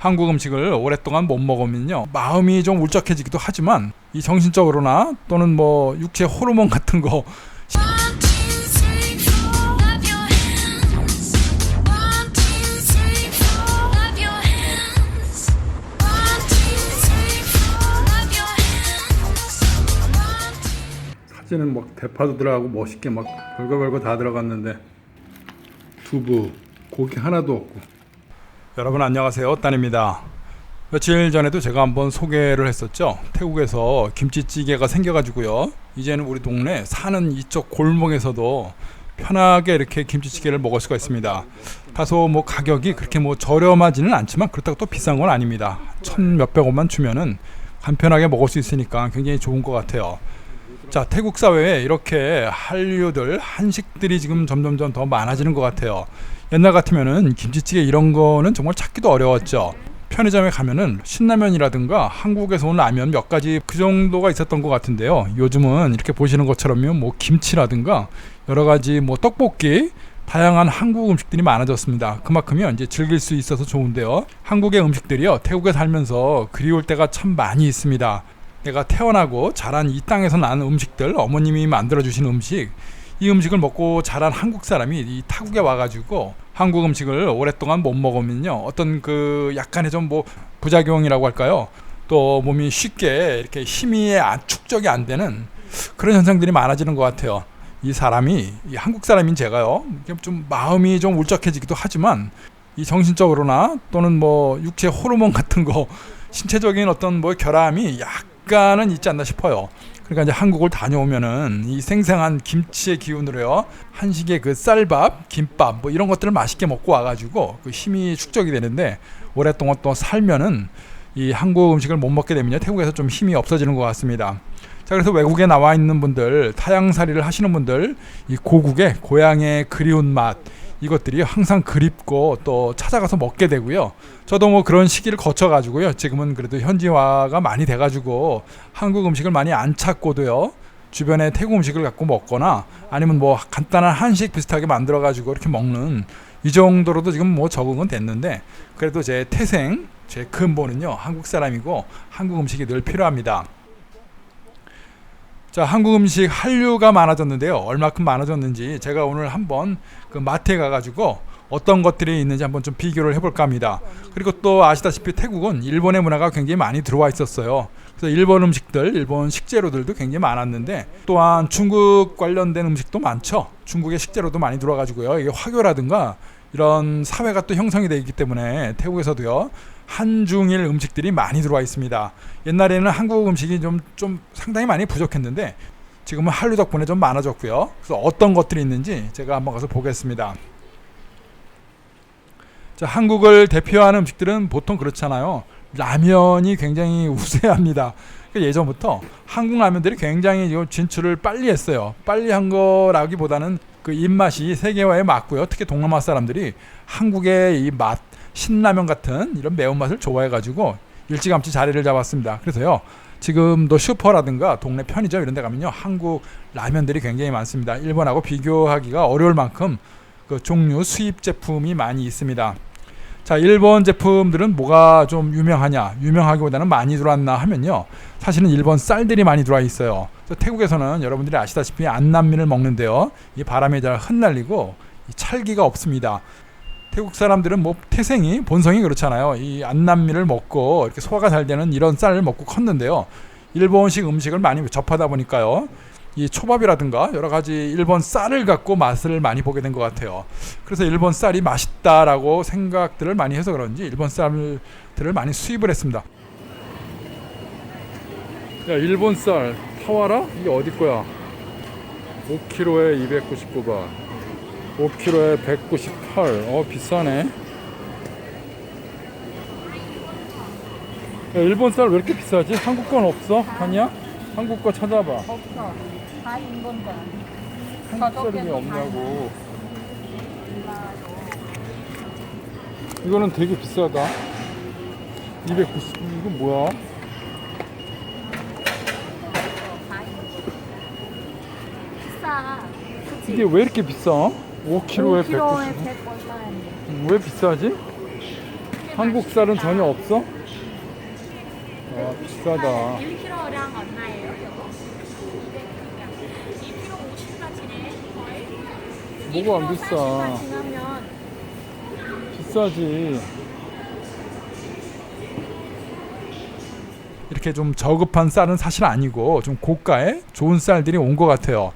한국 음식을 오랫동안 못 먹으면요, 마음이 좀 울적해지기도 하지만 이 정신적으로나 또는 뭐 육체 호르몬 같은 거 사진은 막 대파도 들어가고 멋있게 막 별거 다 들어갔는데 두부, 고기 하나도 없고. 여러분 안녕하세요, 딴입니다. 며칠 전에도 제가 한번 소개를 했었죠. 태국에서 김치찌개가 생겨가지고요, 이제는 우리 동네 사는 이쪽 골목에서도 편하게 이렇게 김치찌개를 먹을 수가 있습니다. 다소 뭐 가격이 그렇게 뭐 저렴하지는 않지만 그렇다고 또 비싼 건 아닙니다. 1,몇백 원만 주면은 간편하게 먹을 수 있으니까 굉장히 좋은 것 같아요. 자, 태국 사회에 이렇게 한류들, 한식들이 지금 점점점 더 많아지는 것 같아요. 옛날 같으면은 김치찌개 이런 거는 정말 찾기도 어려웠죠. 편의점에 가면은 신라면이라든가 한국에서 온 라면 몇 가지 그 정도가 있었던 것 같은데요. 요즘은 이렇게 보시는 것처럼요, 뭐 김치라든가 여러 가지 뭐 떡볶이, 다양한 한국 음식들이 많아졌습니다. 그만큼요 이제 즐길 수 있어서 좋은데요. 한국의 음식들이요, 태국에 살면서 그리울 때가 참 많이 있습니다. 내가 태어나고 자란 이 땅에서 난 음식들, 어머님이 만들어주신 음식, 이 음식을 먹고 자란 한국 사람이 이 타국에 와가지고 한국 음식을 오랫동안 못 먹으면요, 어떤 그 약간의 좀 뭐 부작용이라고 할까요? 또 몸이 쉽게 이렇게 힘이 축적이 안 되는 그런 현상들이 많아지는 것 같아요. 이 사람이, 이 한국 사람인 제가요, 좀 마음이 좀 울적해지기도 하지만 이 정신적으로나 또는 뭐 육체 호르몬 같은 거, 신체적인 어떤 뭐 결함이 약간은 있지 않나 싶어요. 그러니까 이제 한국을 다녀오면은 이 생생한 김치의 기운으로요, 한식의 그 쌀밥, 김밥 뭐 이런 것들을 맛있게 먹고 와가지고 그 힘이 축적이 되는데, 오랫동안 또 살면은 이 한국 음식을 못 먹게 되면요, 태국에서 좀 힘이 없어지는 것 같습니다. 자, 그래서 외국에 나와 있는 분들, 타향살이를 하시는 분들, 이 고국의 고향의 그리운 맛, 이것들이 항상 그립고 또 찾아가서 먹게 되고요. 저도 뭐 그런 시기를 거쳐가지고요, 지금은 그래도 현지화가 많이 돼가지고 한국 음식을 많이 안 찾고도요, 주변에 태국 음식을 갖고 먹거나 아니면 뭐 간단한 한식 비슷하게 만들어가지고 이렇게 먹는, 이 정도로도 지금 뭐 적응은 됐는데, 그래도 제 태생, 제 근본은요 한국 사람이고 한국 음식이 늘 필요합니다. 자, 한국 음식 한류가 많아졌는데요. 얼마큼 많아졌는지 제가 오늘 한번 그 마트에 가가지고 어떤 것들이 있는지 한번 좀 비교를 해볼까 합니다. 그리고 또 아시다시피 태국은 일본의 문화가 굉장히 많이 들어와 있었어요. 그래서 일본 음식들, 일본 식재료들도 굉장히 많았는데, 또한 중국 관련된 음식도 많죠. 중국의 식재료도 많이 들어와가지고요, 이게 화교라든가 이런 사회가 또 형성이 되어 있기 때문에 태국에서도요 한중일 음식들이 많이 들어와 있습니다. 옛날에는 한국 음식이 좀 상당히 많이 부족했는데 지금은 한류 덕분에 좀 많아졌고요. 그래서 어떤 것들이 있는지 제가 한번 가서 보겠습니다. 자, 한국을 대표하는 음식들은 보통 그렇잖아요. 라면이 굉장히 우세합니다. 예전부터 한국 라면들이 굉장히 진출을 빨리 했어요. 빨리 한 거라기보다는 그 입맛이 세계화에 맞고요. 특히 동남아 사람들이 한국의 이 맛, 신라면 같은 이런 매운맛을 좋아해가지고 일찌감치 자리를 잡았습니다. 그래서요, 지금도 슈퍼라든가 동네 편의점 이런 데 가면요, 한국 라면들이 굉장히 많습니다. 일본하고 비교하기가 어려울 만큼 그 종류, 수입 제품이 많이 있습니다. 자, 일본 제품들은 뭐가 좀 유명하냐, 유명하기보다는 많이 들어왔나 하면요, 사실은 일본 쌀들이 많이 들어와 있어요. 그래서 태국에서는 여러분들이 아시다시피 안남민을 먹는데요, 이 바람에 잘 흩날리고 이 찰기가 없습니다. 태국 사람들은 뭐 태생이, 본성이 그렇잖아요. 이 안남미를 먹고 이렇게 소화가 잘 되는 이런 쌀을 먹고 컸는데요, 일본식 음식을 많이 접하다 보니까요, 이 초밥이라든가 여러 가지 일본 쌀을 갖고 맛을 많이 보게 된 것 같아요. 그래서 일본 쌀이 맛있다라고 생각들을 많이 해서 그런지 일본 쌀들을 많이 수입을 했습니다. 야, 일본 쌀 타와라? 이게 어디 거야? 5kg에 299바, 5kg에 198. 비싸네. 야, 일본 쌀 왜 이렇게 비싸지? 한국 건 없어? 아니야? 한국 거 찾아봐. 없어. 다 인건 거. 한국 쌀이 왜 없냐고. 이거는 되게 비싸다. 290. 이거 뭐야? 비싸. 그치? 이게 왜 이렇게 비싸? 5kg에 5kg에 190. 100 얼마인데. 왜 비싸지? 한국 쌀은 전혀 없어? 아, 비싸다. 1kg랑 얼마예요? 이거? 2kg 50까지네 거의. 뭐가 안 비싸? 40만 지나면 비싸지. 이렇게 좀 저급한 쌀은 사실 아니고 좀 고가의 좋은 쌀들이 온 것 같아요.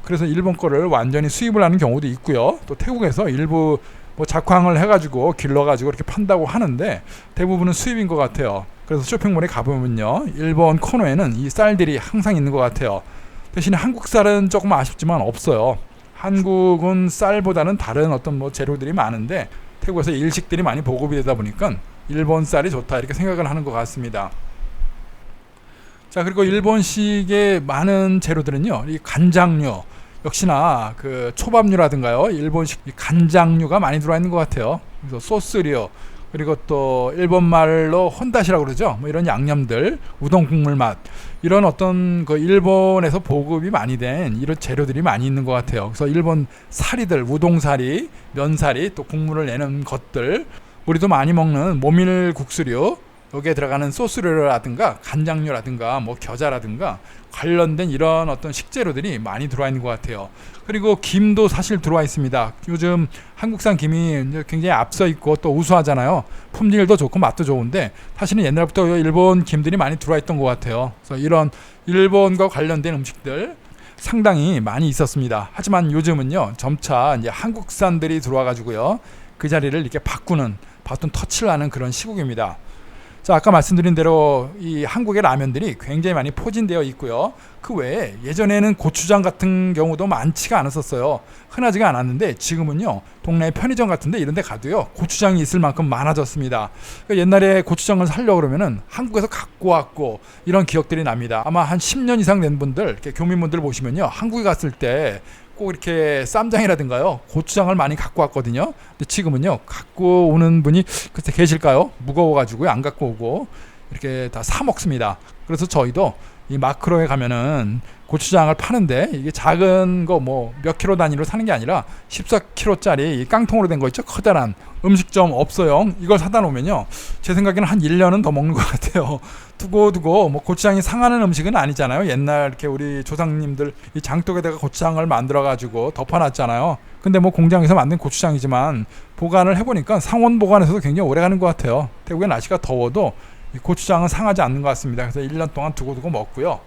그래서 일본 거를 완전히 수입을 하는 경우도 있고요. 또 태국에서 일부 뭐 작황을 해가지고 길러가지고 이렇게 판다고 하는데 대부분은 수입인 것 같아요. 그래서 쇼핑몰에 가보면요, 일본 코너에는 이 쌀들이 항상 있는 것 같아요. 대신에 한국 쌀은 조금 아쉽지만 없어요. 한국은 쌀보다는 다른 어떤 뭐 재료들이 많은데 태국에서 일식들이 많이 보급이 되다 보니까 일본 쌀이 좋다 이렇게 생각을 하는 것 같습니다. 자, 그리고 일본식의 많은 재료들은요, 이 간장류, 역시나 그 초밥류라든가요, 일본식 간장류가 많이 들어와 있는 것 같아요. 그래서 소스류, 그리고 또 일본 말로 혼다시라고 그러죠. 뭐 이런 양념들, 우동 국물 맛, 이런 어떤 그 일본에서 보급이 많이 된 이런 재료들이 많이 있는 것 같아요. 그래서 일본 사리들, 우동사리, 면사리, 또 국물을 내는 것들, 우리도 많이 먹는 모밀국수류, 여기에 들어가는 소스류라든가 간장류라든가 뭐 겨자라든가 관련된 이런 어떤 식재료들이 많이 들어와 있는 것 같아요. 그리고 김도 사실 들어와 있습니다. 요즘 한국산 김이 굉장히 앞서 있고 또 우수하잖아요. 품질도 좋고 맛도 좋은데 사실은 옛날부터 일본 김들이 많이 들어와 있던 것 같아요. 그래서 이런 일본과 관련된 음식들 상당히 많이 있었습니다. 하지만 요즘은요, 점차 이제 한국산들이 들어와 가지고요, 그 자리를 이렇게 바꾸는 바톤 터치를 하는 그런 시국입니다. 자, 아까 말씀드린 대로 이 한국의 라면들이 굉장히 많이 포진되어 있고요. 그 외에 예전에는 고추장 같은 경우도 많지가 않았었어요. 흔하지가 않았는데 지금은요, 동네 편의점 같은데 이런 데 가도요, 고추장이 있을 만큼 많아졌습니다. 그러니까 옛날에 고추장을 사려고 그러면은 한국에서 갖고 왔고 이런 기억들이 납니다. 아마 한 10년 이상 된 분들, 이렇게 교민분들 보시면요, 한국에 갔을 때 꼭 이렇게 쌈장이라든가요, 고추장을 많이 갖고 왔거든요. 근데 지금은요, 갖고 오는 분이 글쎄 계실까요? 무거워가지고 안 갖고 오고 이렇게 다 사 먹습니다. 그래서 저희도 이 마크로에 가면은 고추장을 파는데 이게 작은 거 뭐 몇 킬로 단위로 사는 게 아니라 14kg짜리 깡통으로 된 거 있죠? 커다란 음식점 없어요. 이걸 사다 놓으면요, 제 생각에는 한 1년은 더 먹는 것 같아요. 두고 뭐 고추장이 상하는 음식은 아니잖아요. 옛날 이렇게 우리 조상님들 이 장독에다가 고추장을 만들어 가지고 덮어놨잖아요. 근데 뭐 공장에서 만든 고추장이지만 보관을 해보니까 상온 보관에서도 굉장히 오래 가는 것 같아요. 태국의 날씨가 더워도 이 고추장은 상하지 않는 것 같습니다. 그래서 1년 동안 두고 먹고요.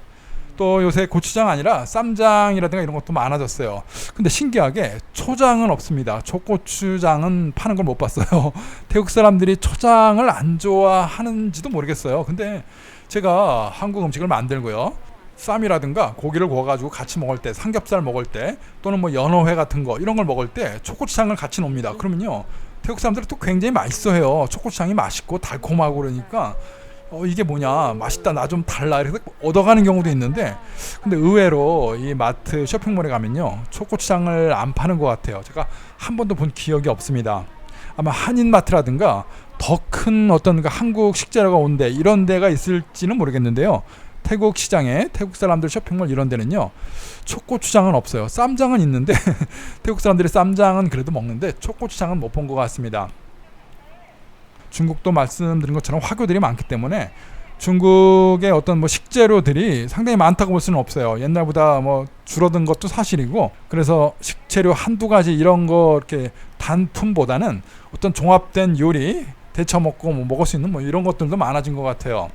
또 요새 고추장 아니라 쌈장이라든가 이런 것도 많아졌어요. 근데 신기하게 초장은 없습니다. 초고추장은 파는 걸 못 봤어요. 태국 사람들이 초장을 안 좋아하는지도 모르겠어요. 근데 제가 한국 음식을 만들고요, 쌈이라든가 고기를 구워가지고 같이 먹을 때, 삼겹살 먹을 때, 또는 뭐 연어회 같은 거 이런 걸 먹을 때 초고추장을 같이 넣습니다. 그러면요, 태국 사람들이 또 굉장히 맛있어해요. 초고추장이 맛있고 달콤하고 그러니까 이게 뭐냐, 맛있다, 나 좀 달라, 이래서 얻어가는 경우도 있는데, 근데 의외로 이 마트 쇼핑몰에 가면요, 초고추장을 안 파는 것 같아요. 제가 한 번도 본 기억이 없습니다. 아마 한인마트라든가 더 큰 어떤 한국 식재료가 온데 이런 데가 있을지는 모르겠는데요, 태국 시장에, 태국 사람들 쇼핑몰 이런 데는요, 초고추장은 없어요. 쌈장은 있는데 태국 사람들이 쌈장은 그래도 먹는데 초고추장은 못 본 것 같습니다. 중국도 말씀드린 것처럼 화교들이 많기 때문에 중국의 어떤 뭐 식재료들이 상당히 많다고 볼 수는 없어요. 옛날보다 뭐 줄어든 것도 사실이고, 그래서 식재료 한두 가지 이런 거 이렇게 단품보다는 어떤 종합된 요리, 데쳐 먹고 뭐 먹을 수 있는 뭐 이런 것들도 많아진 것 같아요.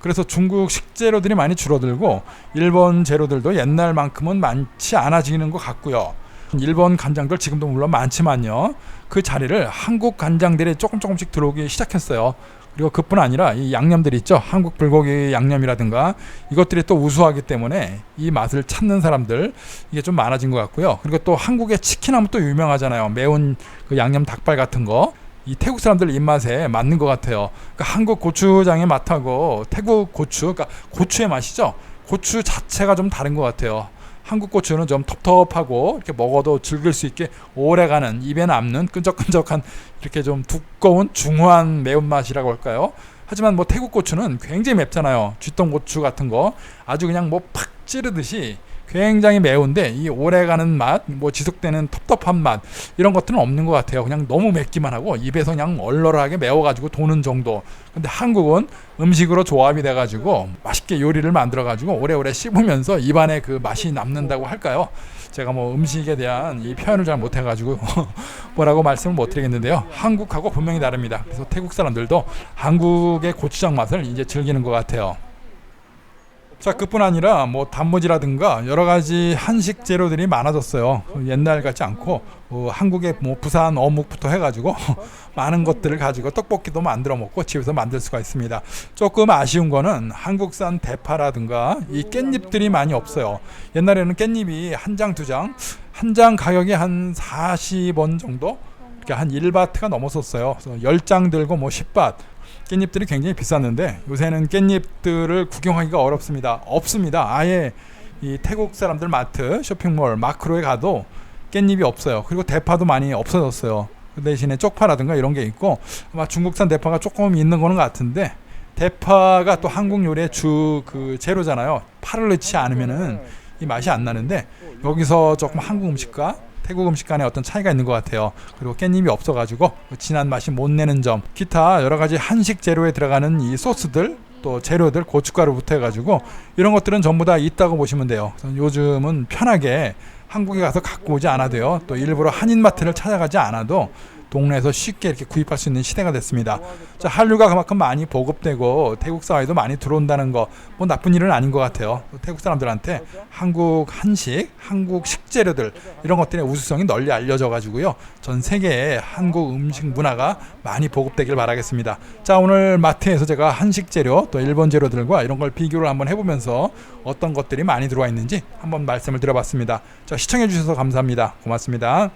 그래서 중국 식재료들이 많이 줄어들고 일본 재료들도 옛날만큼은 많지 않아지는 것 같고요. 일본 간장들 지금도 물론 많지만요, 그 자리를 한국 간장들이 조금씩 들어오기 시작했어요. 그리고 그뿐 아니라 이 양념들이 있죠. 한국 불고기 양념이라든가 이것들이 또 우수하기 때문에 이 맛을 찾는 사람들 이게 좀 많아진 것 같고요. 그리고 또 한국의 치킨하면 또 유명하잖아요. 매운 그 양념 닭발 같은 거. 이 태국 사람들 입맛에 맞는 것 같아요. 그러니까 한국 고추장의 맛하고 태국 고추, 그러니까 고추의 맛이죠. 고추 자체가 좀 다른 것 같아요. 한국 고추는 좀 텁텁하고 이렇게 먹어도 즐길 수 있게 오래가는, 입에 남는 끈적끈적한 이렇게 좀 두꺼운 중후한 매운맛이라고 할까요? 하지만 뭐 태국 고추는 굉장히 맵잖아요. 쥐똥 고추 같은 거 아주 그냥 뭐 팍 찌르듯이 굉장히 매운데 이 오래가는 맛, 뭐 지속되는 텁텁한 맛 이런 것들은 없는 것 같아요. 그냥 너무 맵기만 하고 입에서 그냥 얼얼하게 매워가지고 도는 정도. 근데 한국은 음식으로 조합이 돼가지고 맛있게 요리를 만들어가지고 오래오래 씹으면서 입안에 그 맛이 남는다고 할까요? 제가 뭐 음식에 대한 이 표현을 잘 못해가지고 뭐라고 말씀을 못 드리겠는데요. 한국하고 분명히 다릅니다. 그래서 태국 사람들도 한국의 고추장 맛을 이제 즐기는 것 같아요. 자, 그뿐 아니라 뭐 단무지라든가 여러 가지 한식 재료들이 많아졌어요. 옛날 같지 않고 한국의 뭐 부산 어묵부터 해가지고 많은 것들을 가지고 떡볶이도 만들어 먹고 집에서 만들 수가 있습니다. 조금 아쉬운 거는 한국산 대파라든가 이 깻잎들이 많이 없어요. 옛날에는 깻잎이 한 장, 두 장, 한 장 가격이 한 40원 정도? 그러니까 한 1바트가 넘었었어요. 그래서 10장 들고 뭐 10밭. 깻잎들이 굉장히 비쌌는데 요새는 깻잎들을 구경하기가 어렵습니다. 없습니다. 아예 이 태국 사람들 마트, 쇼핑몰, 마크로에 가도 깻잎이 없어요. 그리고 대파도 많이 없어졌어요. 그 대신에 쪽파라든가 이런 게 있고 아마 중국산 대파가 조금 있는 거는 같은데 대파가 또 한국 요리의 주 그 재료잖아요. 파를 넣지 않으면은 이 맛이 안 나는데 여기서 조금 한국 음식과 태국 음식 간에 어떤 차이가 있는 것 같아요. 그리고 깻잎이 없어가지고 진한 맛이 못 내는 점, 기타 여러 가지 한식 재료에 들어가는 이 소스들, 또 재료들, 고춧가루부터 해가지고 이런 것들은 전부 다 있다고 보시면 돼요. 요즘은 편하게 한국에 가서 갖고 오지 않아도요. 또 일부러 한인마트를 찾아가지 않아도 동네에서 쉽게 이렇게 구입할 수 있는 시대가 됐습니다. 자, 한류가 그만큼 많이 보급되고 태국 사회도 많이 들어온다는 거 뭐 나쁜 일은 아닌 것 같아요. 태국 사람들한테 한국 한식, 한국 식재료들 이런 것들의 우수성이 널리 알려져 가지고요. 전 세계에 한국 음식 문화가 많이 보급되길 바라겠습니다. 자, 오늘 마트에서 제가 한식 재료 또 일본 재료들과 이런 걸 비교를 한번 해보면서 어떤 것들이 많이 들어와 있는지 한번 말씀을 드려봤습니다. 자, 시청해 주셔서 감사합니다. 고맙습니다.